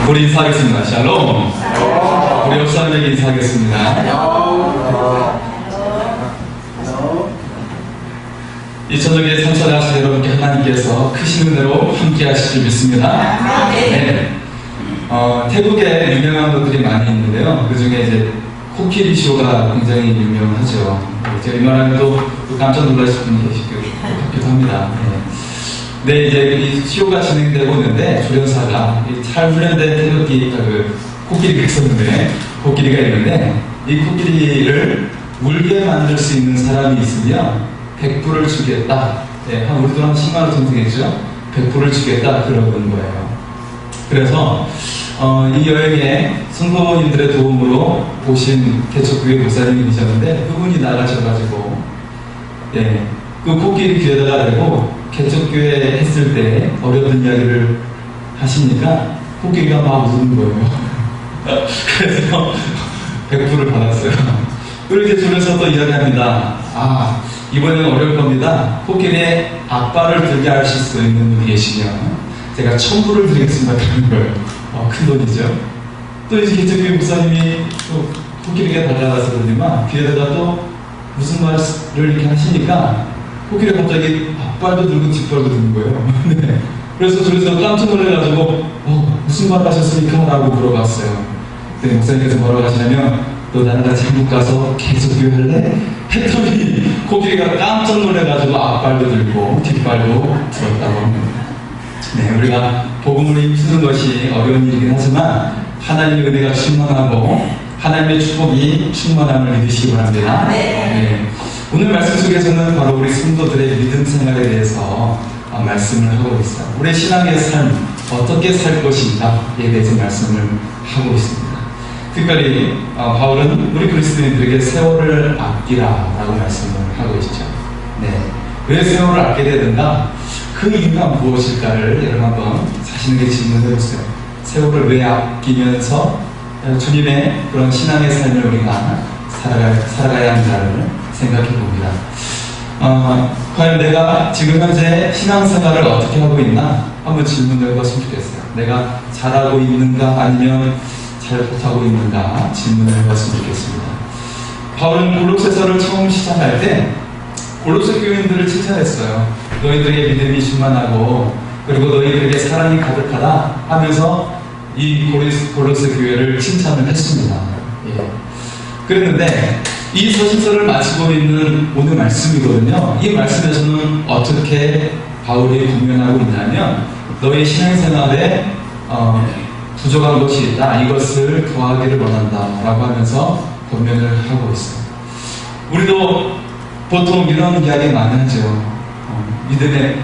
우리 인사하겠습니다. 샬롬. 우리 옆 사람에게 인사하겠습니다. 2000년에 참석하신 여러분께 하나님께서 크신 은혜로 함께 하실 줄 믿습니다. 네. 태국에 유명한 것들이 많이 있는데요. 그 중에 이제 코끼리 쇼가 굉장히 유명하죠. 제가 이 말하면 또 깜짝 놀라실 분이 계시기도 합니다. 네, 이제 이 쇼가 진행되고 있는데 조련사가 잘 훈련된 태극기 코끼리가 있었는데 이 코끼리를 울게 만들 수 있는 사람이 있으면 100불을 주겠다. 네, 우리 돈 한 10만원 정도 되겠죠? 100불을 주겠다. 그런 거예요. 그래서 이 여행에 성도님들의 도움으로 오신 개척교회 목사님이 계셨는데 그분이 나가셔가지고 그 코끼리 귀에다가 대고 개척교회 했을 때 어려운 이야기를 하시니까 코끼리가 막 우는 거예요. 그래서 100불을 받았어요. 그리고 이제 줄여서 또 이야기합니다. 이번에는 어려울 겁니다. 코끼리의 앞발을 들게 하실 수 있는 분이 계시면 제가 1000불을 드리겠습니다. 그런 거예요. 큰 돈이죠. 또 이제 개척교회 목사님이 또 코끼리가 달려가서 그러지만 귀에다가 또 무슨 말을 이렇게 하시니까 코끼리가 갑자기 앞발도 들고 뒷발도 드는 거예요. 네. 그래서 둘이서 깜짝 놀라가지고 무슨 말 하셨습니까? 라고 물어봤어요. 그때 목사님께서 뭐라고 하시냐면 너 나랑 같이 한국 가서 계속 교회할래? 했더니 코끼리가 깜짝 놀라가지고 앞발도 들고 뒷발도 들었다고 합니다. 네, 우리가 복음을 힘쓰는 것이 어려운 일이긴 하지만 하나님의 은혜가 충만하고 하나님의 축복이 충만함을 믿으시기 바랍니다. 네. 오늘 말씀 속에서는 바로 우리 성도들의 믿음 생활에 대해서 말씀을 하고 있어요. 우리 신앙의 삶 어떻게 살 것인가에 대해서 말씀을 하고 있습니다. 특별히 바울은 우리 그리스도인들에게 세월을 아끼라라고 말씀을 하고 있죠. 네. 왜 세월을 아껴야 되는가? 그 이유가 무엇일까를 여러분 한번 자신에게 질문해 보세요. 세월을 왜 아끼면서 주님의 그런 신앙의 삶을 우리가 살아가야 하는가를 생각해 봅니다. 과연 내가 지금 현재 신앙생활을 어떻게 하고 있나? 한번 질문해 봤으면 좋겠어요. 내가 잘하고 있는가 아니면 잘 못하고 있는가 질문을 해봤으면 좋겠습니다. 바울은 골로새서를 처음 시작할 때 골로새 교인들을 칭찬했어요. 너희들에게 믿음이 충만하고 그리고 너희들에게 사랑이 가득하다 하면서 이 골로새 교회를 칭찬을 했습니다. 그랬는데 이 서신서를 마치고 있는 오늘 말씀이거든요. 이 말씀에서는 어떻게 바울이 권면하고 있냐면 너희 신앙생활에 부족한 것이 있다. 이것을 더하기를 원한다 라고 하면서 권면을 하고 있어요. 우리도 보통 이런 이야기 많이 하죠.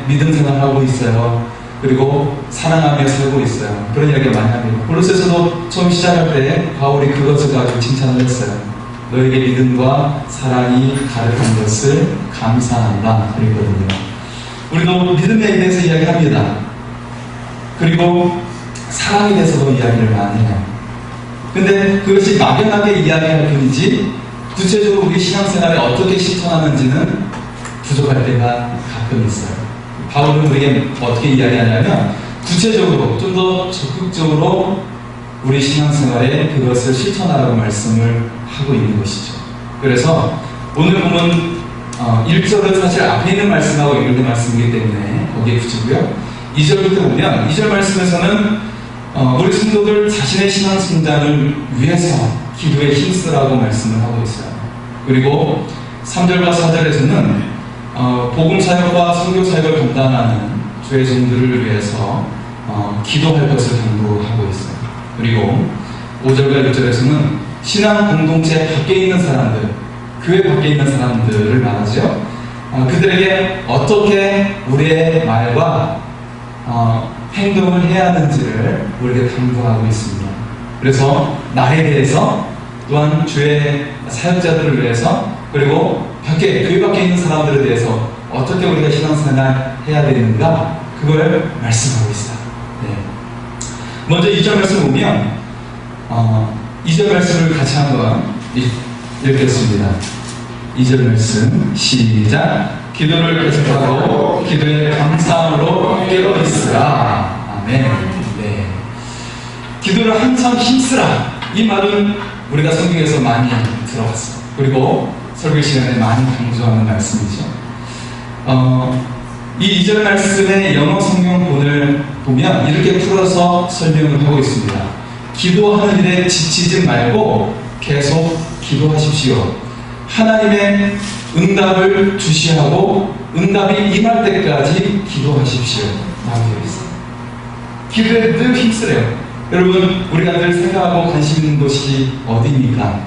믿음 생활하고 있어요. 그리고 사랑하며 살고 있어요. 그런 이야기 많이 합니다. 골로새서도 처음 시작할 때 바울이 그것을 가지고 칭찬을 했어요. 너에게 믿음과 사랑이 가득한 것을 감사한다. 그랬거든요. 우리도 믿음에 대해서 이야기합니다. 그리고 사랑에 대해서도 이야기를 많이 해요. 근데 그것이 막연하게 이야기할 뿐이지 구체적으로 우리 신앙생활에 어떻게 실천하는지는 부족할 때가 가끔 있어요. 바울은 우리에게 어떻게 이야기하냐면 구체적으로 좀 더 적극적으로 우리 신앙생활에 그것을 실천하라고 말씀을 하고 있는 것이죠. 그래서 오늘 보면 1절은 사실 앞에 있는 말씀하고 연결된 말씀이기 때문에 거기에 붙이고요. 2절부터 보면 2절 말씀에서는 우리 성도들 자신의 신앙 성장을 위해서 기도에 힘쓰라고 말씀을 하고 있어요. 그리고 3절과 4절에서는 복음 사역과 선교 사역을 감당하는 주의 종들을 위해서 기도할 것을 당부하고 있어요. 그리고 5절과 6절에서는 신앙 공동체 밖에 있는 사람들, 교회 밖에 있는 사람들을 말하죠. 그들에게 어떻게 우리의 말과 행동을 해야 하는지를 우리에게 당부하고 있습니다. 그래서 나에 대해서 또한 주의 사역자들을 위해서 그리고 교회 밖에 있는 사람들에 대해서 어떻게 우리가 신앙생활 해야 되는가 그걸 말씀하고 있어요. 네. 먼저 2절 말씀 보면 2절 말씀을 같이 한번 읽겠습니다. 2절 말씀 시작. 기도를 계속하고 기도의 감사함으로 깨어 있으라. 아멘. 네. 기도를 항상 힘쓰라. 이 말은 우리가 성경에서 많이 들어봤어요. 그리고 설교 시간에 많이 강조하는 말씀이죠. 이 2절 말씀의 영어 성경본을 보면 이렇게 풀어서 설명을 하고 있습니다. 기도하는 일에 지치지 말고 계속 기도하십시오. 하나님의 응답을 주시하고 응답이 임할 때까지 기도하십시오. 라고 되어 있어요. 기도에 늘 힘쓰래요. 여러분, 우리가 늘 생각하고 관심 있는 곳이 어디입니까?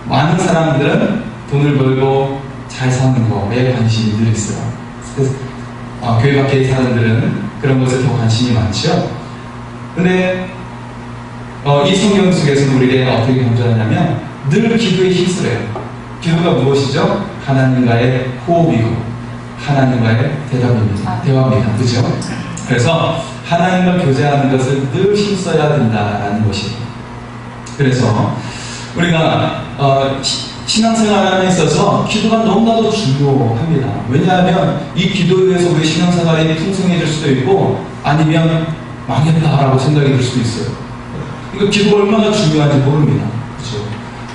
많은 사람들은 돈을 벌고 잘 사는 거에 관심이 늘 있어요. 그래서 교회 밖의 사람들은 그런 것에 더 관심이 많죠. 근데 이 성경 속에서는 우리에게 어떻게 강조하냐면 늘 기도에 힘쓰래요. 기도가 무엇이죠? 하나님과의 호흡이고 하나님과의 대화입니다. 그죠? 그래서 하나님과 교제하는 것을 늘 힘써야 된다라는 것이에요. 그래서 우리가 신앙생활에 있어서 기도가 너무나도 중요합니다. 왜냐하면 이 기도에 의해서 우리 신앙생활이 풍성해질 수도 있고 아니면 망했다라고 생각이 들 수도 있어요. 이거 기도가 얼마나 중요한지 모릅니다. 그렇죠?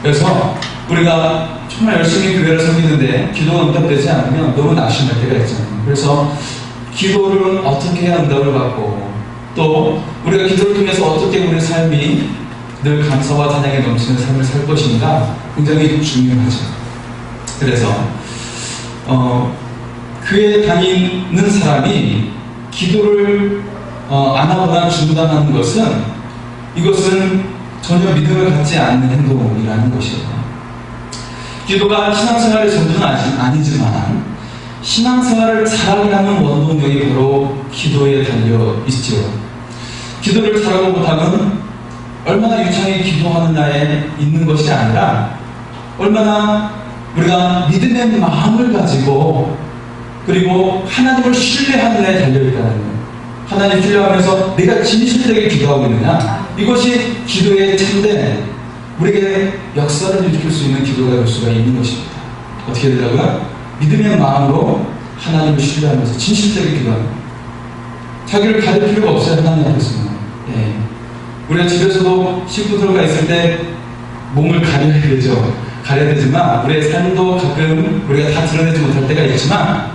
그래서 우리가 정말 열심히 교회를 섬기는데 기도가 응답되지 않으면 너무 낙심할 때가 있잖아요. 그래서 기도를 어떻게 해야 응답을 받고 또 우리가 기도를 통해서 어떻게 우리 삶이 늘 감사와 찬양에 넘치는 삶을 살 것인가 굉장히 중요하죠. 그래서 교회에 다니는 사람이 기도를 안 하거나 중단하는 것은 이것은 전혀 믿음을 갖지 않는 행동이라는 것이에요. 기도가 신앙생활의 전부는 아니지만 신앙생활을 잘하게 하는 원동력이 바로 기도에 달려 있죠. 기도를 잘하고 못하면 얼마나 유창히 기도하느냐에 있는 것이 아니라 얼마나 우리가 믿음의 마음을 가지고 그리고 하나님을 신뢰하느냐에 달려있다는 거예요. 하나님 신뢰하면서 내가 진실되게 기도하고 있느냐, 이것이 기도의 참된 우리에게 역사를 일으킬 수 있는 기도가 될 수가 있는 것입니다. 어떻게 되라고요? 믿음의 마음으로 하나님을 신뢰하면서 진실되게 기도하는 거예요. 자기를 가릴 필요가 없어요. 하나님 앞에서는. 예. 우리가 집에서도 식구들과 있을 때 몸을 가려야 되죠. 가려야 되지만 우리의 삶도 가끔 우리가 다 드러내지 못할 때가 있지만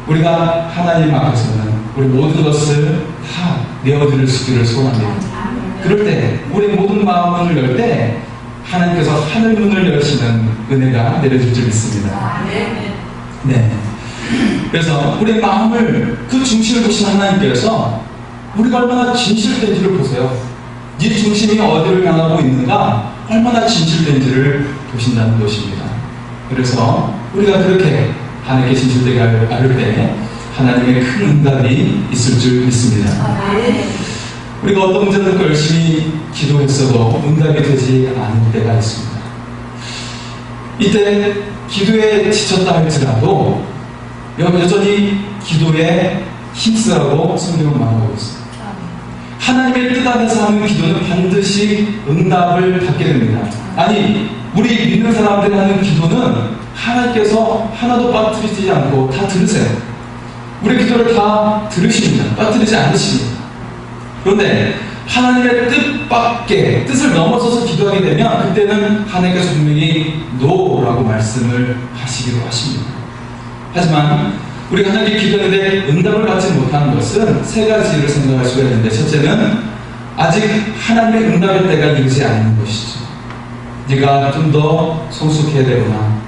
우리가 하나님 앞에서는 우리 모든 것을 다 내어드릴 수 있기를 소원합니다. 그럴 때 우리 모든 마음을 열 때 하나님께서 하늘문을 여시는 은혜가 내려질 줄 믿습니다. 네. 그래서 우리의 마음을 그 중심을 보신 하나님께서 우리가 얼마나 진실된지를 보세요. 네 중심이 어디를 향하고 있는가 얼마나 진실된지를 보신다는 것입니다. 그래서 우리가 그렇게 하나님께 진실되게 알을 때 하나님의 큰 응답이 있을 줄 믿습니다. 우리가 어떤 문제들과 열심히 기도했어도 응답이 되지 않을 때가 있습니다. 이때 기도에 지쳤다 할지라도 여전히 기도에 힘쓰라고 성경은 말하고 있습니다. 하나님의 뜻 안에서 하는 기도는 반드시 응답을 받게 됩니다. 아니, 우리 믿는 사람들이 하는 기도는 하나님께서 하나도 빠뜨리지 않고 다 들으세요. 우리 기도를 다 들으십니다. 빠뜨리지 않으십니다. 그런데 하나님의 뜻을 넘어서서 기도하게 되면 그때는 하나님께서 분명히 노라고 말씀을 하시기로 하십니다. 하지만 우리가 하나님께 기도하는데 응답을 받지 못하는 것은 세 가지를 생각할 수가 있는데, 첫째는 아직 하나님의 응답의 때가 이르지 않는 것이죠. 네가 좀 더 성숙해야 되거나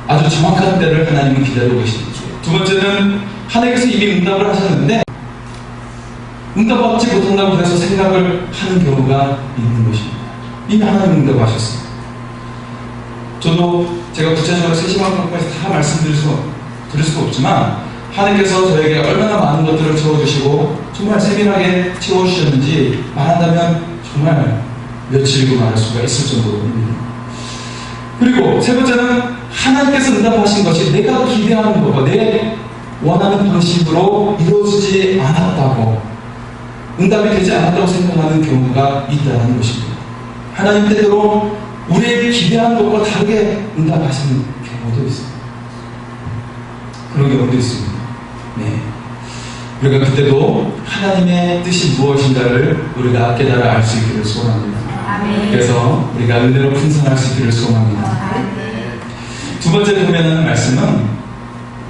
아주 정확한 때를 하나님은 기다리고 계십니다. 두 번째는 하나님께서 이미 응답을 하셨는데 응답받지 못한다고 해서 생각을 하는 경우가 있는 것입니다. 이미 하나님 응답하셨어요. 저도 제가 구체적으로 세심한 것까지 다 말씀드릴 수가 없지만 하나님께서 저에게 얼마나 많은 것들을 채워주시고 정말 세밀하게 채워주셨는지 말한다면 정말 며칠이고 말할 수가 있을 정도입니다. 그리고 세 번째는 하나님께서 응답하신 것이 내가 기대하는 것과 내 원하는 방식으로 이루어지지 않았다고, 응답이 되지 않았다고 생각하는 경우가 있다는 것입니다. 하나님 때대로 우리의 기대하는 것과 다르게 응답하시는 경우도 있습니다. 그런 경우도 있습니다. 네. 우리가 그때도 하나님의 뜻이 무엇인가를 우리가 깨달아 알 수 있기를 소원합니다. 그래서 우리가 은혜로 풍성할 수 있기를 소원합니다. 두 번째 보면은 말씀은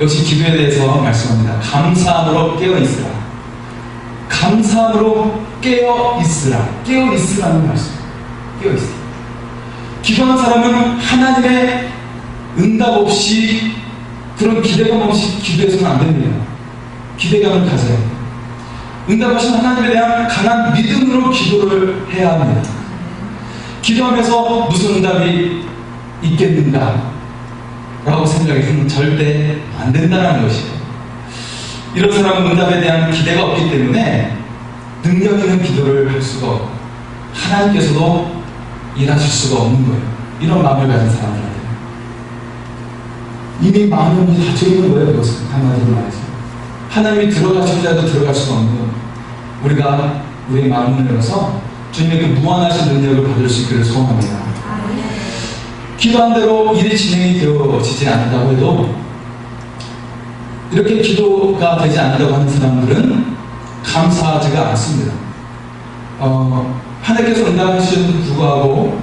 역시 기도에 대해서 말씀합니다. 감사함으로 깨어있으라. 감사함으로 깨어있으라. 깨어있으라는 말씀. 깨어있으라. 기도하는 사람은 하나님의 응답 없이, 그런 기대감 없이 기도해서는 안 됩니다. 기대감을 가져야 합니다. 응답하신 하나님에 대한 강한 믿음으로 기도를 해야 합니다. 기도하면서 무슨 응답이 있겠는가 라고 생각해서는 절대 안 된다는 것이에요. 이런 사람은 응답에 대한 기대가 없기 때문에 능력 있는 기도를 할 수가 없고 하나님께서도 일하실 수가 없는 거예요. 이런 마음을 가진 사람들한테 이미 마음이 닫혀 있는 거예요. 그것은 한마디로 말해서 하나님이 들어가시려 해도 들어갈 수가 없는 거예요. 우리가 우리의 마음을 열어서 주님의 그 무한하신 능력을 받을 수 있기를 소원합니다. 기도한 대로 일이 진행이 되어지지 않는다고 해도, 이렇게 기도가 되지 않는다고 하는 사람들은 감사하지가 않습니다. 하나님께서 응답하시는데도 불구하고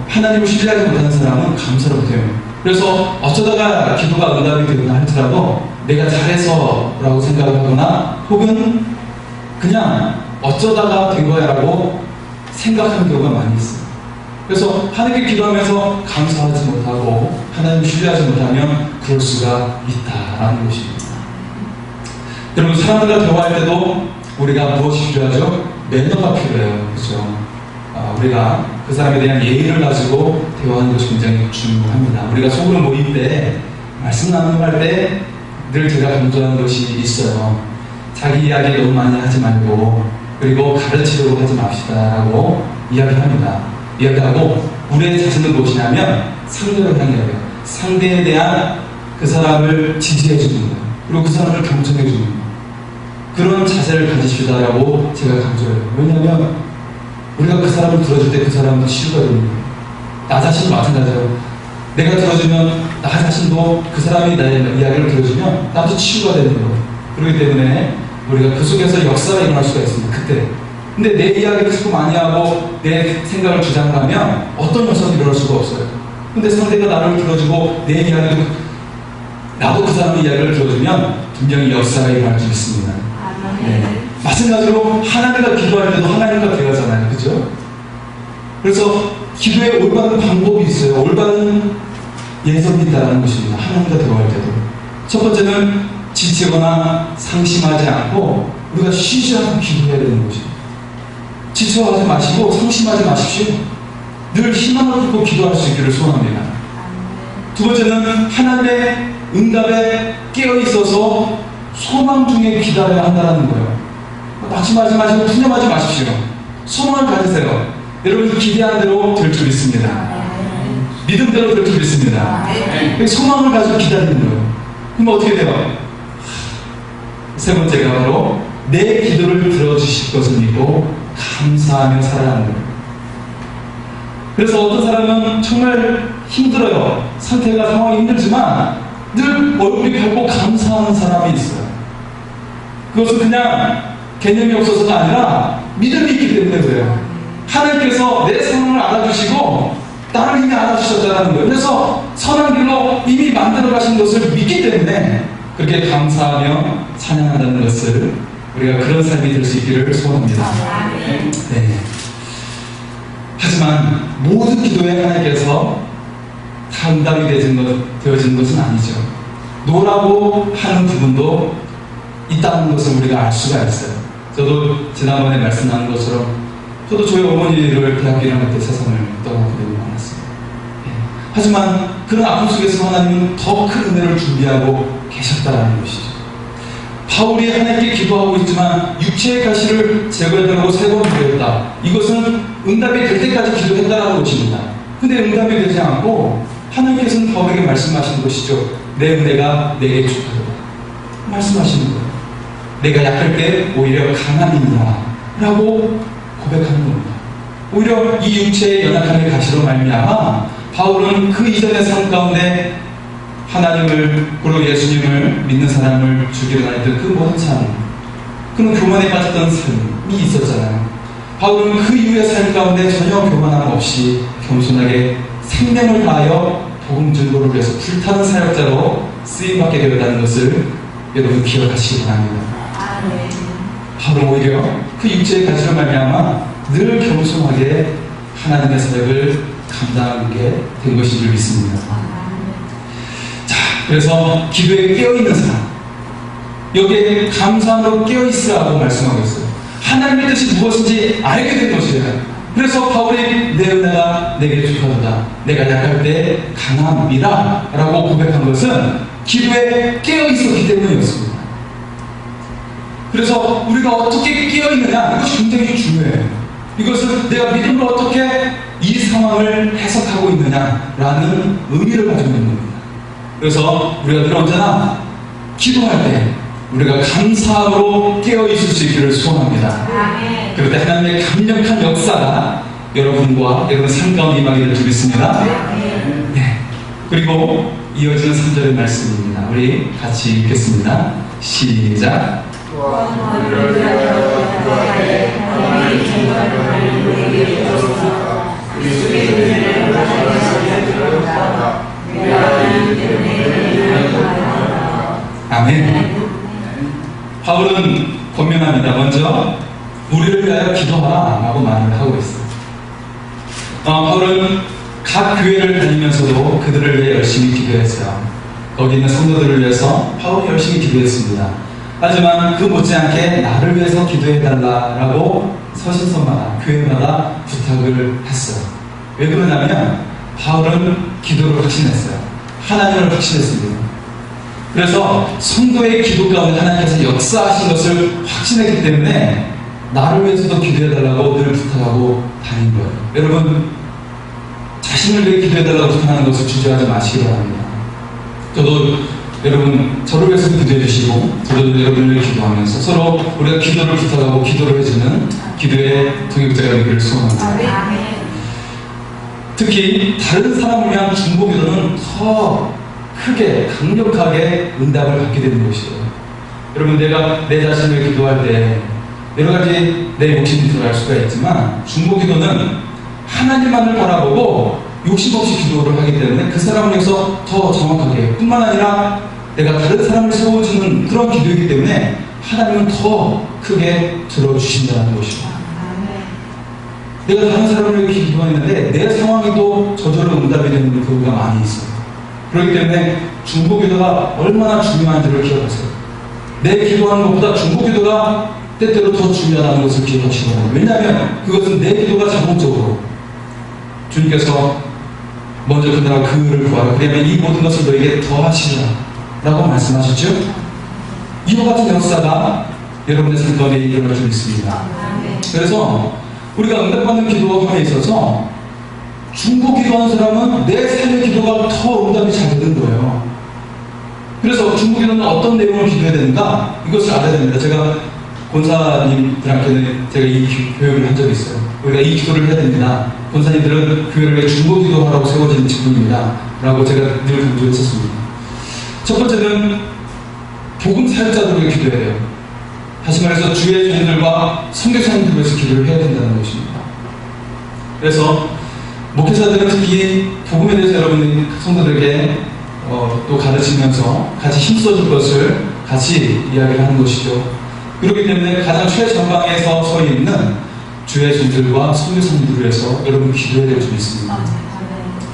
하나님을 신뢰하지 못하는 사람은 감사를 못해요. 그래서 어쩌다가 기도가 응답이 되거나 할지라도 내가 잘해서 라고 생각하거나 혹은 그냥 어쩌다가 된 거야 라고 생각하는 경우가 많이 있어요. 그래서 하나님께 기도하면서 감사하지 못하고 하나님을 신뢰하지 못하면 그럴 수가 있다라는 것입니다. 여러분, 사람들과 대화할 때도 우리가 무엇이 필요하죠? 매너가 필요해요. 그렇죠? 우리가 그 사람에 대한 예의를 가지고 대화하는 것이 굉장히 중요합니다. 우리가 소그룹 모임 때 말씀 나눔할 때 늘 제가 강조하는 것이 있어요. 자기 이야기 너무 많이 하지 말고, 그리고 가르치려고 하지 맙시다라고 이야기합니다. 이야기하고 우리의 자세는 무엇이냐면 상대를 향해요. 상대에 대한 그 사람을 지지해 주는 거예요. 그리고 그 사람을 경청해 주는 거예요. 그런 자세를 가지시다라고 제가 강조해요. 왜냐하면 우리가 그 사람을 들어줄 때 그 사람도 치유가 되는 거예요. 나 자신도 마찬가지예요. 내가 들어주면 나 자신도 그 사람이 나의 이야기를 들어주면 나도 치유가 되는 거예요. 그렇기 때문에 우리가 그 속에서 역사가 일어날 수가 있습니다. 그때. 근데 내 이야기를 자꾸 많이 하고 내 생각을 주장을 하면 어떤 역사도 일어날 수가 없어요. 근데 상대가 나를 들어주고 내 이야기도, 나도 그 사람의 이야기를 들어주면 분명히 역사가 일어날 수 있습니다. 네. 마찬가지로 하나님과 기도할 때도 하나님과 대화잖아요. 그죠? 그래서 기도에 올바른 방법이 있어요. 올바른 예선이 있다는 것입니다. 하나님과 대화할 때도. 첫 번째는 지치거나 상심하지 않고 우리가 쉬지 않고 기도해야 되는 것입니다. 지쳐하지 마시고 상심하지 마십시오. 늘 희망을 품고 기도할 수 있기를 소원합니다. 두 번째는 하나님의 응답에 깨어있어서 소망 중에 기다려야 한다는 거예요. 낙심하지 마시고 투념하지 마십시오. 소망을 가지세요. 여러분, 기대한 대로 될 줄 믿습니다. 믿음대로 될 줄 믿습니다. 소망을 가지고 기다리는 거예요. 그럼 어떻게 돼요? 세 번째가 바로 내 기도를 들어주실 것을 믿고 감사하며 살아가는 거예요. 그래서 어떤 사람은 정말 힘들어요. 상태가, 상황이 힘들지만 늘 얼굴이 밝고 감사하는 사람이 있어요. 그것은 그냥 개념이 없어서가 아니라 믿음이 있기 때문에 그래요. 하나님께서 내 상황을 알아주시고 나를 이미 알아주셨다는 거예요. 그래서 선한 길로 이미 만들어 가신 것을 믿기 때문에 그렇게 감사하며 찬양한다는 것을, 우리가 그런 삶이 될 수 있기를 소원합니다. 네. 하지만 모든 기도에 하나님께서 다 응답이 되어지는 것은 아니죠. 노라고 하는 부분도 있다는 것을 우리가 알 수가 있어요. 저도 지난번에 말씀한 것처럼 저도 저희 어머니를 대학교 1학년 때 세상을 떠나게 되고 많았어요. 예. 하지만 그런 아픔 속에서 하나님은 더 큰 은혜를 준비하고 계셨다는 것이죠. 바울이 하나님께 기도하고 있지만 육체의 가시를 제거해달라고 3번 기도했다. 이것은 응답이 될 때까지 기도했다는 것입니다. 근데 응답이 되지 않고 하나님께서는 바울에게 말씀하시는 것이죠. 내 은혜가 내게 족하다 말씀하시는 거예요. 내가 약할 때 오히려 강함이니라 라고 고백하는 겁니다. 오히려 이 육체의 연약함의 가시로 말미암아 바울은 그 이전의 삶 가운데 하나님을 그리고 예수님을 믿는 사람을 죽이려 다녔던 그 모든 삶, 그는 교만에 빠졌던 삶이 있었잖아요. 바울은 그 이후의 삶 가운데 전혀 교만함 없이 겸손하게 생명을 다하여 복음 증거를 위해서 불타는 사역자로 쓰임받게 되었다는 것을 여러분 기억하시기 바랍니다. 바울은 오히려 그 육체의 가치로 말미암아 늘 겸손하게 하나님의 사역을 감당하게 된 것인 줄 믿습니다. 자, 그래서 기도에 깨어있는 사람, 여기에 감사함으로 깨어있으라고 말씀하고 있어요. 하나님의 뜻이 무엇인지 알게 된 것이에요. 그래서 바울이 내 은혜가 내게 주하도다, 내가 약할 때 강함이라 라고 고백한 것은 기도에 깨어있었기 때문이었습니다. 그래서 우리가 어떻게 깨어있느냐, 이것이 굉장히 중요해요. 이것은 내가 믿음으로 어떻게 이 상황을 해석하고 있느냐라는 의미를 가지고 있는 겁니다. 그래서 우리가 늘 언제나 기도할 때 우리가 감사함으로 깨어있을 수 있기를 소원합니다. 그럴 때 하나님의 강력한 역사가 여러분과 여러분 삶 가운데 임하기를 주겠습니다. 네. 그리고 이어지는 3절의 말씀입니다. 우리 같이 읽겠습니다. 시작. 아멘. 바울은 권면합니다. 먼저 우리를 위하여 기도하라 라고 말을 하고 있어요. 바울은 각 교회를 다니면서도 그들을 위해 열심히 기도했어요. 거기 있는 성도들을 위해서 바울이 열심히 기도했습니다. 하지만 그 못지않게 나를 위해서 기도해달라고 서신서마다 교회마다 부탁을 했어요. 왜 그러냐면 바울은 기도를 확신했어요. 하나님을 확신했습니다. 그래서 성도의 기도 가운데 하나님께서 역사하신 것을 확신했기 때문에 나를 위해서도 기도해달라고 늘 부탁하고 다닌 거예요. 여러분, 자신을 위해 기도해달라고 부탁하는 것을 주저하지 마시기 바랍니다. 저도 여러분 저를 위해서 기도해 주시고 저도 여러분을 위해 기도하면서 서로 우리가 기도를 부탁하고 기도를 해주는 기도의 동역자가 되기를 소원합니다. 특히 다른 사람을 위한 중보기도는 더 크게 강력하게 응답을 받게 되는 것이에요. 여러분, 내가 내 자신을 기도할 때 여러 가지 내 욕심이 들어갈 수가 있지만 중보기도는 하나님만을 바라보고 욕심 없이 기도를 하기 때문에 그 사람을 위해서 더 정확하게, 뿐만 아니라 내가 다른 사람을 세워주는 그런 기도이기 때문에 하나님은 더 크게 들어주신다는 것입니다. 내가 다른 사람을 위해 기도했는데 내 상황이 또 저절로 응답이 되는 경우가 많이 있어요. 그렇기 때문에 중보기도가 얼마나 중요한지를 기억하세요. 내 기도하는 것보다 중보기도가 때때로 더 중요하다는 것을 기억하시기 바랍니다. 왜냐하면 그것은 내 기도가 자동적으로 주님께서 먼저 그들하고 그를 구하라, 그러면 이 모든 것을 너에게 더하시리라 라고 말씀하셨죠. 이와 같은 역사가 여러분의 삶 가운데 일어날 수 있습니다. 그래서 우리가 응답받는 기도함에 있어서 중보기도하는 사람은 내 삶의 기도가 더 응답이 잘 되는 거예요. 그래서 중보기도는 어떤 내용을 기도해야 되는가, 이것을 알아야 됩니다. 제가 권사님들한테는 제가 이 교육을 한 적이 있어요. 우리가 이 기도를 해야 됩니다. 권사님들은 교회를 위해 중보기도하라고 세워진 직분입니다 라고 제가 늘 강조했었습니다. 첫 번째는 복음 사역자들을 위해 기도해야 돼요. 다시 말해서 주의 종들과 선교사님들을 위해서 기도를 해야 된다는 것입니다. 그래서 목회자들은 특히 복음에 대해서 여러분이 성도들에게 또 가르치면서 같이 힘써줄 것을 같이 이야기를 하는 것이죠. 그렇기 때문에 가장 최전방에서 서 있는 주의 종들과 선교사님들을 위해서 여러분 기도해야 될 줄 믿습니다.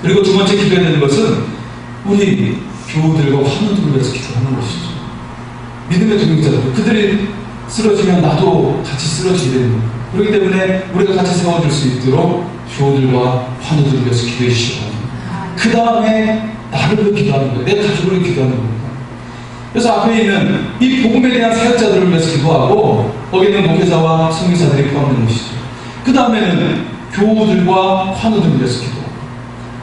그리고 두 번째 기도해야 되는 것은 우리 교우들과 환우들을 위해서 기도하는 것이죠. 믿음의 동역자들, 그들이 쓰러지면 나도 같이 쓰러지게 되는 거예요. 그렇기 때문에 우리가 같이 세워줄 수 있도록 교우들과 환우들을 위해서 기도해 주시기 바랍니다. 그 다음에 나를 위해 기도하는 거예요. 내 가족을 위해 기도하는 겁니다. 그래서 앞에 있는 이 복음에 대한 사역자들을 위해서 기도하고 거기 있는 목회자와 선교사들이 포함된 것이죠. 그 다음에는 교우들과 환우들을 위해서 기도하고,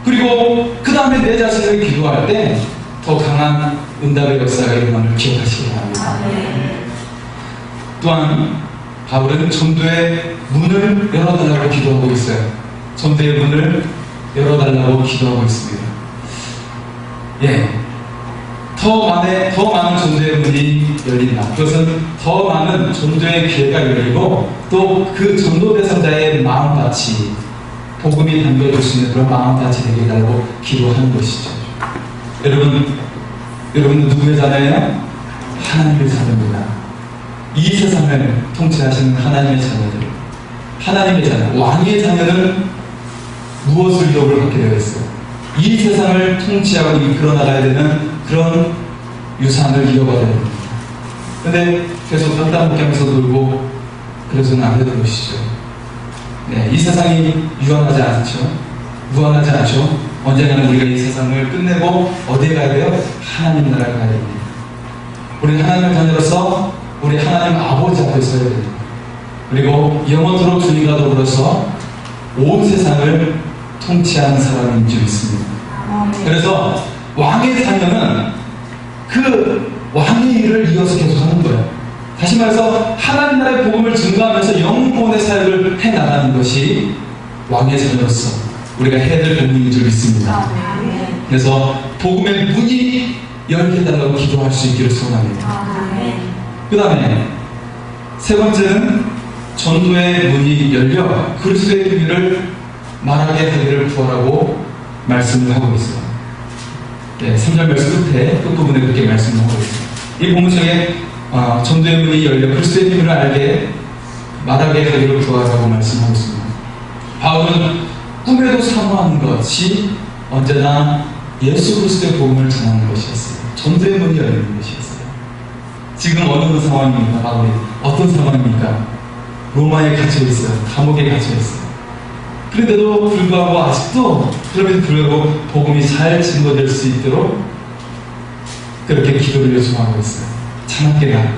그리고 그 다음에 내 자신을 기도할 때 더 강한 응답의 역사가 일어남을 기억하시기 바랍니다. 또한 바울은 전도의 문을 열어달라고 기도하고 있어요. 전도의 문을 열어달라고 기도하고 있습니다. 예, 더 많은 전도의 문이 열린다. 그것은 더 많은 전도의 기회가 열리고 또 그 전도 대상자의 마음같이 복음이 담겨줄 수 있는 그런 마음같이 되게 해달라고 기도하는 것이죠. 여러분은 누구의 자녀예요? 하나님의 자녀입니다. 이 세상을 통치하시는 하나님의 자녀들, 하나님의 자녀, 왕의 자녀는 무엇을 유업을 받게 되어 있어요? 이 세상을 통치하고 이끌어 나가야 되는 그런 유산을 이어가야 됩니다. 근데 계속 땅땅 하면서 놀고 그래서는 안 되는 것이죠. 네, 이 세상이 유한하지 않죠. 무한하지 않죠. 언젠가는 우리가 이 세상을 끝내고 어디에 가야 돼요? 하나님 나라에 가야 됩니다. 우리 하나님의 자녀로서 우리 하나님 아버지 앞에 서야 됩니다. 그리고 영원토록 주님과 더불어서 온 세상을 통치하는 사람인 줄 믿습니다. 그래서 왕의 자녀는 그 왕의 일을 이어서 계속하는 거예요. 다시 말해서 하나님 나라의 복음을 증거하면서 영혼의 사역을 해나가는 것이 왕의 자녀로서 우리가 해야 될 복음인 줄 믿습니다. 그래서 복음의 문이 열게 해달라고 기도할 수 있기를 소원합니다. 그 다음에 세 번째는 전도의 문이 열려 그리스도의 비밀을 말하게 하기를 구하라고 말씀을 하고 있어요. 네, 3절 말씀 끝부분에 그렇게 말씀을 하고 있어요. 이 본문 중에 전도의 문이 열려 그리스도의 비밀을 알게 말하게 하기를 구하라고 말씀하고 있습니다. 바울은 꿈에도 사모하는 것이 언제나 예수 그리스도의 복음을 전하는 것이었어요. 전도의 문이 열리는 것이었어요. 지금 어느 상황입니까? 바울이 어떤 상황입니까? 로마에 갇혀 있어요. 감옥에 갇혀 있어요. 그런데도 불구하고 아직도 그럼에도 불구하고 복음이 잘 증거될 수 있도록 그렇게 기도를 요청하고 있어요. 자나깨나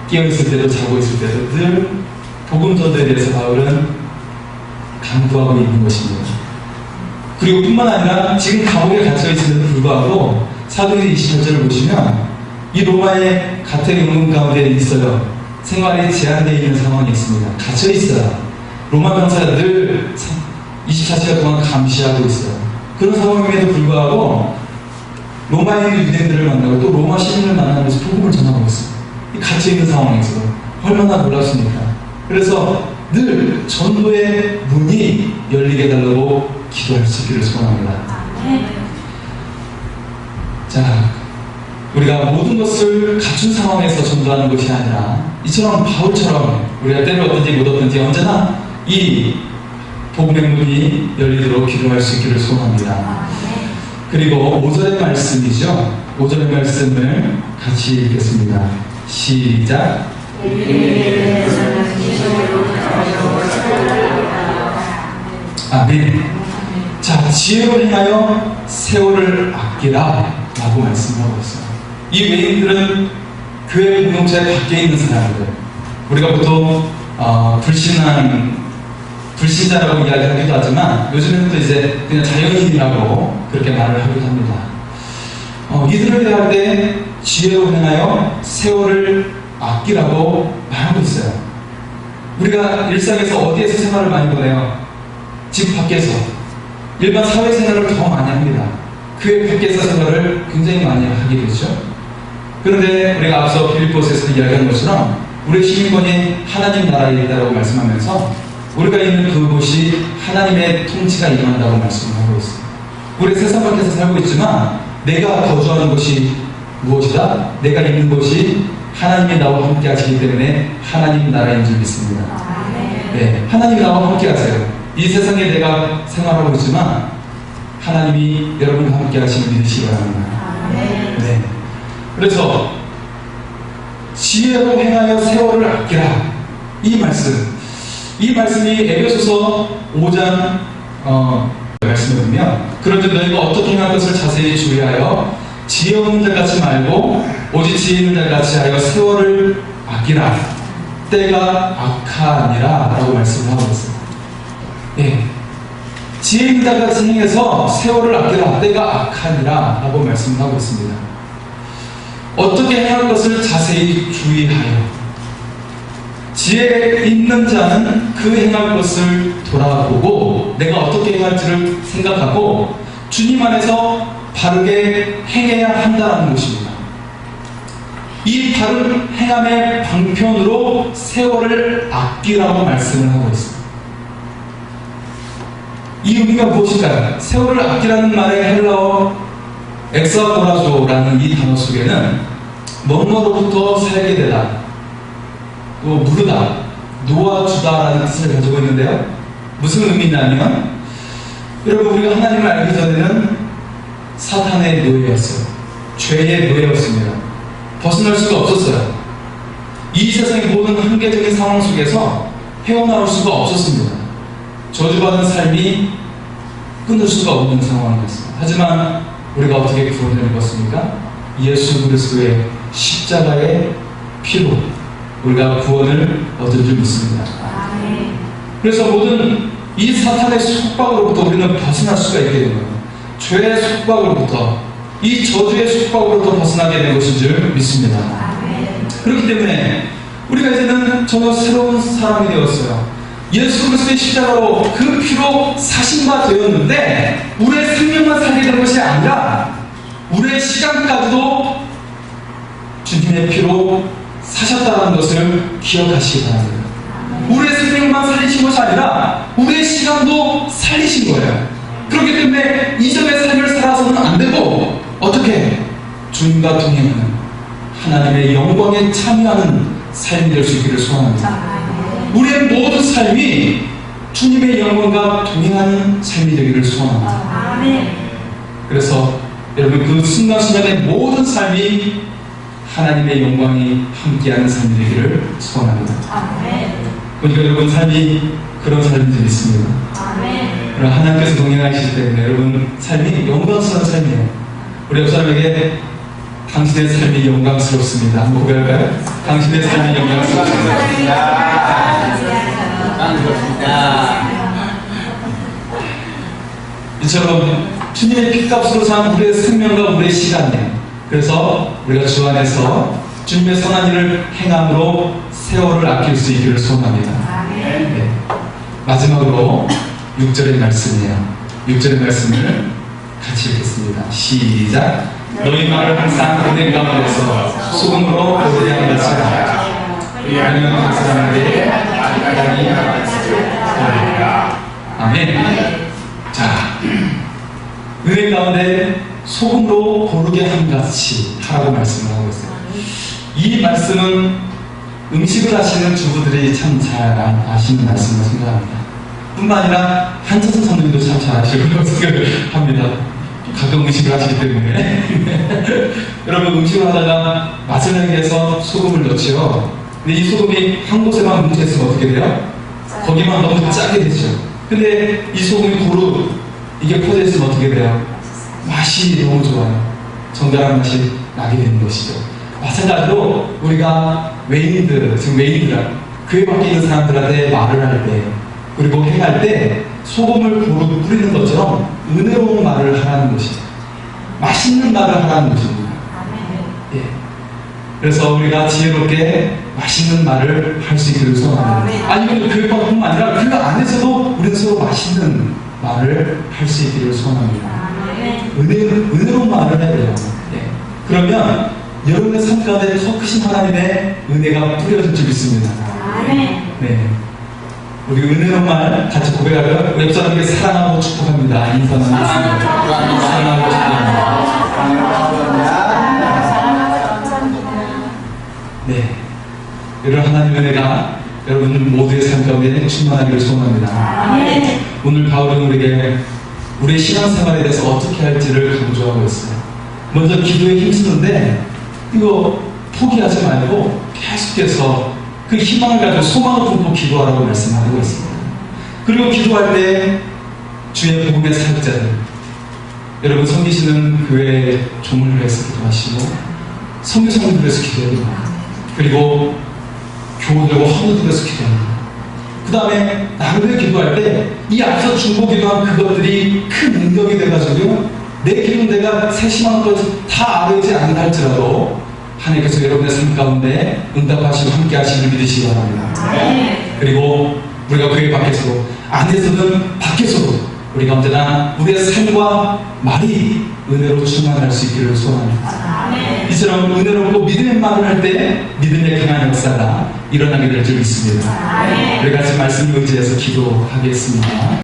깨어있을 때도 자고 있을 때도 늘 복음 전도에 대해서 바울은 강구하고 있는 것입니다. 그리고 뿐만 아니라 지금 감옥에 갇혀 있음에도 불구하고 사도행전 28절을 보시면 이 로마의 가택연금 가운데 있어요. 생활이 제한되어 있는 상황이 있습니다. 갇혀 있어요. 로마 병사가 늘 24시간 동안 감시하고 있어요. 그런 상황임에도 불구하고 로마에 있는 유대인들을 만나고 또 로마 시민을 만나면서 복음을 전하고 있어요. 갇혀있는 상황에서 얼마나 놀랍습니까? 그래서 늘 전도의 문이 열리게 해달라고 기도할 수 있기를 소원합니다. 자, 우리가 모든 것을 갖춘 상황에서 전도하는 것이 아니라 이처럼 바울처럼 우리가 때를 얻든지 못 얻든지 언제나 이 복음의 문이 열리도록 기도할 수 있기를 소원합니다. 그리고 5절의 말씀이죠. 5절의 말씀을 같이 읽겠습니다. 시작. 아멘. 자, 지혜로 행하여 세월을 아끼라 라고 말씀하고 있어요. 이 외인들은 교회 공동체 밖에 있는 사람들, 우리가 보통 불신자라고 이야기하기도 하지만 요즘에는 또 이제 그냥 자연인이라고 그렇게 말을 하기도 합니다. 이들을 대할 때 지혜로 행하여 세월을 아끼라고 말하고 있어요. 우리가 일상에서 어디에서 생활을 많이 보내요? 집 밖에서. 일반 사회생활을 더 많이 합니다. 교회 밖에서 생활을 굉장히 많이 하게 되죠. 그런데 우리가 앞서 빌립보서에서 이야기한 것처럼 우리 시민권이 하나님 나라에 있다고 말씀하면서 우리가 있는 그곳이 하나님의 통치가 임한다고 말씀하고 있습니다. 우리 세상 밖에서 살고 있지만 내가 거주하는 곳이 무엇이다? 내가 있는 곳이 하나님이 나와 함께 하시기 때문에 하나님 나라인 줄 믿습니다. 네, 하나님이 나와 함께 하세요. 이 세상에 내가 생활하고 있지만 하나님이 여러분과 함께 하시는 믿으시기 바랍니다. 네. 그래서 지혜로 행하여 세월을 아끼라, 이 말씀이 에베소서 5장 말씀을 보면 그런데 너희가 어떻게 행할 것을 자세히 주의하여 지혜 없는 자같이 말고 오직 지혜 있는 자같이 하여 세월을 아끼라, 때가 악하니라 라고 말씀을 하고 있습니다. 예. 지혜 있는 자같이 행해서 세월을 아끼라, 때가 악하니라 라고 말씀을 하고 있습니다. 어떻게 행할 것을 자세히 주의하여, 지혜 있는 자는 그 행할 것을 돌아보고 내가 어떻게 행할지를 생각하고 주님 안에서 바르게 행해야 한다는 것입니다. 이 바른 행함의 방편으로 세월을 아끼라고 말씀을 하고 있습니다. 이 의미가 무엇일까요? 세월을 아끼라는 말의 헬라어 엑사고라조라는 이 단어 속에는 뭐뭐로부터 살게 되다, 또 무르다, 놓아주다라는 뜻을 가지고 있는데요. 무슨 의미냐면, 여러분, 우리가 하나님을 알기 전에는 사탄의 노예였어요. 죄의 노예였습니다. 벗어날 수가 없었어요. 이 세상의 모든 한계적인 상황 속에서 헤어나올 수가 없었습니다. 저주받은 삶이 끊을 수가 없는 상황이었습니다. 하지만 우리가 어떻게 구원을 입었습니까? 예수 그리스도의 십자가의 피로 우리가 구원을 얻을 줄 믿습니다. 그래서 모든 이 사탄의 속박으로부터 우리는 벗어날 수가 있게 된 거예요. 죄의 속박으로부터, 이 저주의 속박으로부터 벗어나게 된 것인 줄 믿습니다. 그렇기 때문에 우리가 이제는 전혀 새로운 사람이 되었어요. 예수 그리스도의 십자가로 그 피로 사신바 되었는데, 우리의 생명만 살게 된 것이 아니라 우리의 시간까지도 주님의 피로 사셨다는 것을 기억하시기 바랍니다. 우리의 생명만 살리신 것이 아니라 우리의 시간도 살리신 거예요. 그렇기 때문에 이전의 삶을 살아서는 안 되고, 어떻게? 주님과 동행하는, 하나님의 영광에 참여하는 삶이 될 수 있기를 소원합니다. 우리의 모든 삶이 주님의 영광과 동행하는 삶이 되기를 소원합니다. 그래서 여러분, 그 순간순간의 모든 삶이 하나님의 영광이 함께하는 삶이 되기를 소원합니다. 그러니까 여러분 삶이 그런 삶이 되겠습니다. 그럼 하나님께서 동행하시기 때문에 여러분 삶이 영광스러운 삶이에요. 우리 옆 사람에게 당신의 삶이 영광스럽습니다. 한번 고백할까요? 당신의 삶이 영광스럽습니다. 이처럼 주님의 피값으로 산 우리의 생명과 우리의 시간이에요. 그래서 우리가 주 안에서 주님의 선한 일을 행함으로 세월을 아낄 수 있기를 소원합니다. 네. 마지막으로 6절의 말씀이에요. 6절의 말씀을 같이 읽겠습니다. 시작. 너희 말을 항상 은혜 가운데서 소금으로 고대한 것을 하라. 왜냐하면 그 사람들이 아니 아멘. 자, 은혜 가운데 소금으로 고르게 한 같이 하라고 말씀을 하고 있어요. 이 말씀은 음식을 하시는 주부들이 참 잘 아시는 말씀을 생각합니다. 뿐만 아니라 한차선 선생님도 참 잘 아시고 생각을 합니다. 가끔 음식을 하시기 때문에. 여러분, 음식을 하다가 맛을 내기 위해서 소금을 넣지요. 근데 이 소금이 한 곳에만 뭉쳐있으면 어떻게 돼요? 거기만 너무 짜게 되죠. 근데 이 소금이 고루 이게 퍼져있으면 어떻게 돼요? 맛이 너무 좋아요. 정갈한 맛이 나게 되는 것이죠. 마찬가지로 우리가 외인들, 지금 외인들, 교회 밖에 있는 사람들한테 말을 할 때, 그리고 행할 때 소금을 고루 뿌리는 것처럼 은혜로운 말을 하라는 것이죠. 맛있는 말을 하라는 것입니다. 예. 그래서 우리가 지혜롭게 맛있는 말을 할 수 있기를 소원합니다. 아니면 교회뿐만 아니라 그 안에서도 우리는 서로 맛있는 말을 할 수 있기를 소원합니다. 은혜로운 말을 해야 돼요. 예. 그러면 여러분의 삶 가운데 더 크신 하나님의 은혜가 뿌려질 줄 믿습니다. 네. 우리 은혜로운 말 같이 고백하고요. 우리 옆 사람에게 사랑하고 축복합니다. 인사 나누겠습니다. 사랑하고 축복합니다. 네. 이런 하나님의 은혜가 여러분 모두의 삶 가운데 충만하기를 소원합니다. 오늘 바울은 우리에게 우리의 신앙생활에 대해서 어떻게 할지를 강조하고 있어요. 먼저 기도에 힘쓰는데 이거 포기하지 말고 계속해서 그 희망을 가지고 소망을 품고 기도하라고 말씀하고 있습니다. 그리고 기도할 때 주의 복음의 사역자들, 여러분 섬기시는 교회 종을 위해서 기도하시고 선교사님을 위해서 기도합니다. 그리고 교우들과 헌우들을 위해서 기도합니다. 그 다음에 나를 위해 기도할 때 이 앞서 중보 기도한 그것들이 큰 능력이 돼가지고 내 기도는 내가 세심한 것을 다 알지 않는다 할지라도 하나님께서 여러분의 삶 가운데 응답하시고 함께 하시길 믿으시기 바랍니다. 그리고 우리가 교회 밖에서도, 안에서든 밖에서도 우리가 언제나 우리의 삶과 말이 은혜로 충만할 수 있기를 소원합니다. 이처럼 은혜롭고 믿음의 말을 할 때 믿음의 강한 역사가 일어나게 될 줄 믿습니다. 우리 같이 말씀을 의지해서 기도하겠습니다.